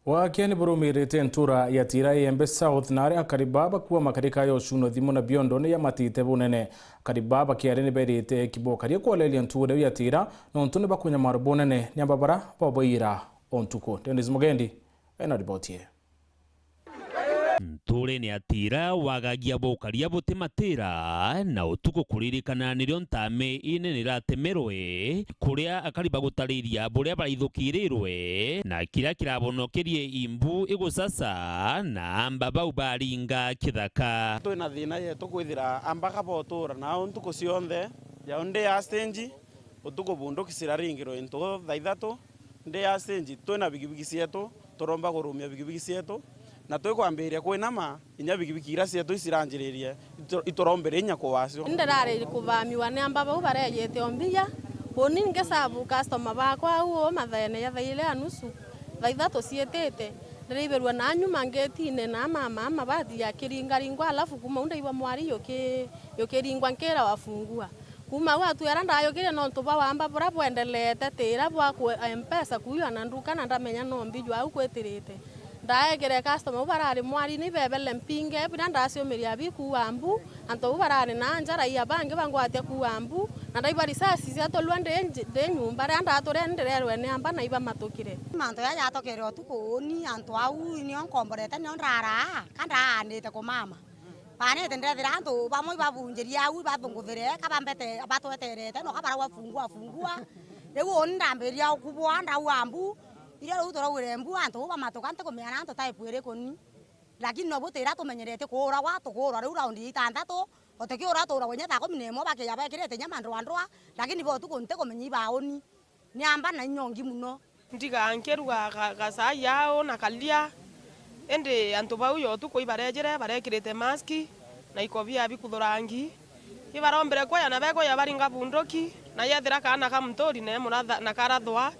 Wakiani burumirite ntura ya tira Embe South nare akaribaba kuwa makarika yo shuno thimu na biondo ne ya matite bunene karibaba kiarene berite kibokaria kwa lelia nture ya tira no ntune bakunya marubonene nyambabara boboira ontuko Dennis Mugendi ena ribotie Nture ni atira wagagia bokaria botematera na utuko kuririkana nirio ntame ine niratemerwe kuria akariba gutariria buria baraithukirirwe na kira kirabonokerie imbu igusasa na amba bau baringa kithaka twina thina yetu kwithira ambaka botura na untuko cionthe ya onde ya stage utuko bundukisira ringiro into thaithatu nde ya stage twina bigibigi cietu turomba gurumia bigibigi cietu na twikwambiria kwinama inya bigibigi ira cietu isiranjiririe itorombere inya kuwacio ndarare kuvamiwa ni amba bau bareyete ombia boni ngesabu customer bakwa uo mathene ya thaile anusu thaithatu cietete ndiriberwa na nyuma ngetine na mama mabati ya kiringaringwa alafu kuma unda iba mwari yokiringwa nkera wafungua kuma watu yaranda yokire no ntuba wamba bora bwendelete tira bwa ku M-Pesa kuyo na nduka na ndamenya no mbijwa au kwetirite ndaegere customer ubarari mwari ni bebele mpinge binanda siomeria bikuambu anto ubarari na njara ya bange bangwatia kuambu na ndaiba risasi cia tolwande de nyumba randa atore ndererwe ne amba na iba matukire manto ya yatokere otukoni anto au ni onkomborete ni onrara kanda anite ko mama pane tendera anto bamwe babunjeria au babunguvire kabambete abatweterete no kabara wafungua rewo ndamberia kubwa ndawambu ira utora urembu anto bamatoka ante komera anto taipwere koni lakini no butera tumenyerete kura watu kura ru raundi itandatu otekiura tura wenya ta kominemo bakeya bakirete nyamandwa ndwa lakini bo tukonte komenyi baoni ni amba na nyongi muno ndiga ankeruga gasa yao na kalia ende anto bau yo tuko ibarejere barekirete maski na ikobia bikuthurangi ibarombere kwa na bego ya baringa bundoki na yethira kana kamtori ne muratha na karathwa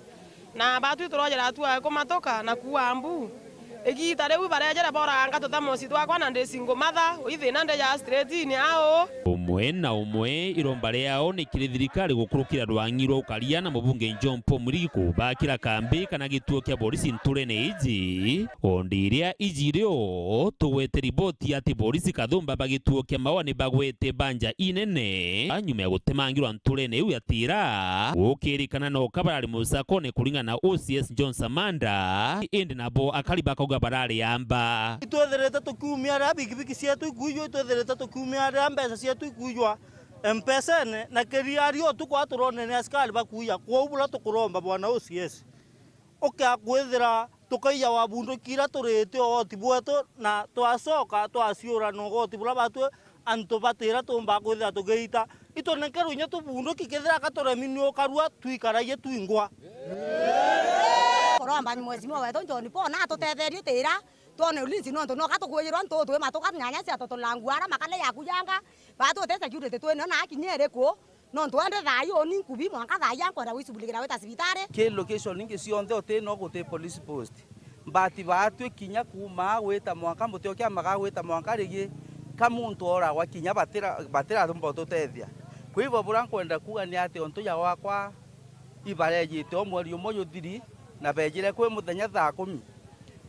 na batu turojera tuwa ko matoka na kuambu egita rewi barejera bora anga tutamosi twakwa na ndesingo matha uithina nde ya straight ni ao umwe na umwe irombare yao ni kirithirikari gukurukira rwangirwo ukaria na mubunge John Paul Murigo bakira kambi kana gituo kia polisi nture ne iji ondiria ijirio tuwete riboti ati polisi kathumba bagituo kia mawani bagwete banja inene anyume ya gutemangirwa nture ne uyatira ukirikana no kabarari musakone kulingana na OCS John Samanda indi nabo akaliba koga barari amba itwetherete tukumia ra bigibigi cietu iguyo itwetherete tukumia ra mbeca cietu iguywa M-Pesa na keriario tukwa turone ne askari bakuya kwobula tukuromba bwana OCS oka kwethira tukaiya wabundukira turete oti bwetu na twacoka twaciura no goti bula batu anto batira tumba kwethira tugeita itonekero nya tubunduki kethira katoremini karua tuikaraye tuingwa koromba mwezi mwa wetu John Paul na tutetherio tira tuone ulinzi no no katukwirwa nto twe matoka nyanya cia totolanguara makale ya kujanga batu te security twe no na kinyere ko no twende thayo ni kubi mwanka thaya kwenda wisubulikira weta cibitare ke location ningi cionthe ote no gute police post mbati batu kinya kuma weta mwanka mutio kya maga weta mwanka rigi kamuntu ora wa kinya batira thumba tutethia kwivo bura kwenda kuga ni ati onto ya wakwa ibarejite omweri umoyo thiri na bejire kwe muthenya thaa 10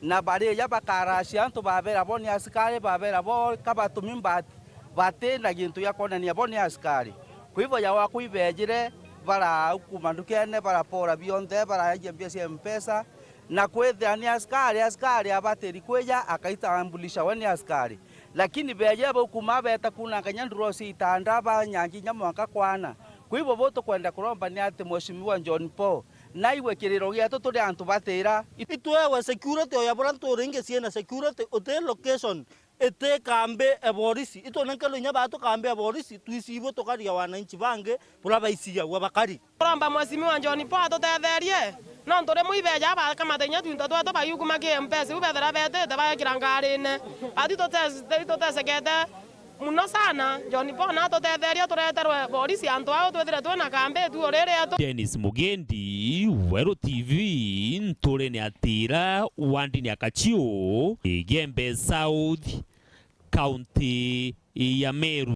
na bari ya bakaracia antu babera boni askari babera bo kabatumi mbati bate na gintu ya kona ni boni askari kwivo ya waku ibejire bara kumandukene bara pora bionde bara yembia cia M-Pesa na kwethia ni askari abateri kweja akaita ambulisha wani askari lakini beje bo kumabeta kuna kanyanduro si itanda ba nyanji nyamwaka kwana kwivo boto kwenda kuromba ni ati mheshimiwa John Paul na iwe kiriro gietu turi antu batira itwewe security ya branto ringe ciena security hotel location ete kambe eborisi itonekelo nya batu kambe eborisi twisibo tokaria wananchi bange bula baisia wabakari kuromba mheshimiwa John Paul tutetherie no ntore muibeja ba kama tenya twinto twato bayukuma ke M-Pesa ubethera bete bayakirangare totesekete muno sana John Paul na tutetheria tureterwe polisi antu ao twethire twena kambe tu orere ato Dennis Mugendi Wero TV nture ni atira wandi ni akachio Embe South County ya Meru.